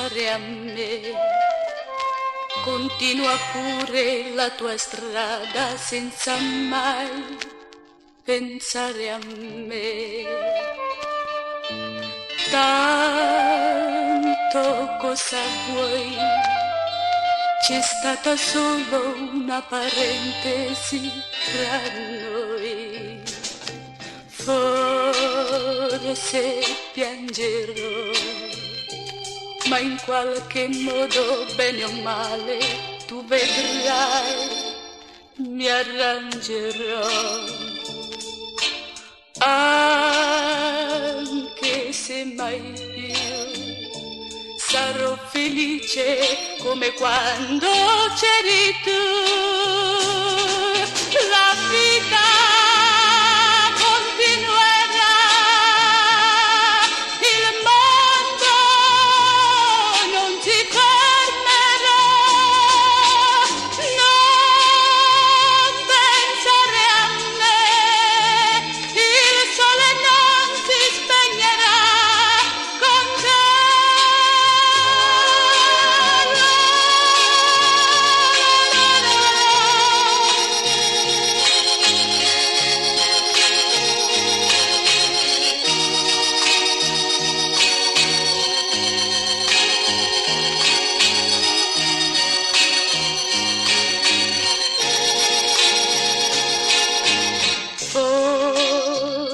pensare a me. Continua pure la tua strada senza mai pensare a me. Tanto cosa vuoi? C'è stata solo una parentesi tra noi. Forse piangerò, ma in qualche modo, bene o male, tu vedrai, mi arrangerò. Anche se mai più sarò felice come quando c'eri tu. La vita continuerà, il mondo non si fermerà. Non pensare a me, il sole non si spegnerà con te.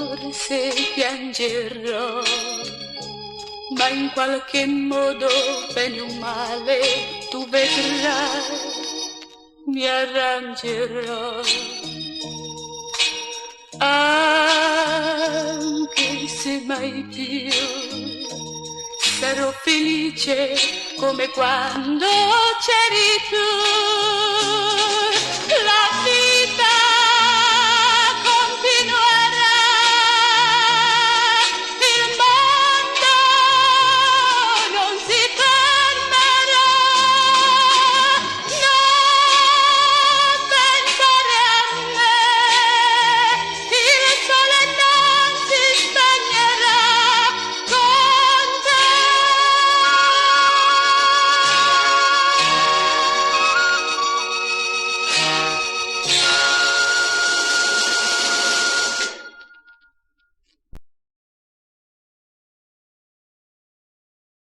Forse piangerò, ma in qualche modo, bene o male, tu vedrai, mi arrangerò. Anche se mai più sarò felice come quando c'eri tu.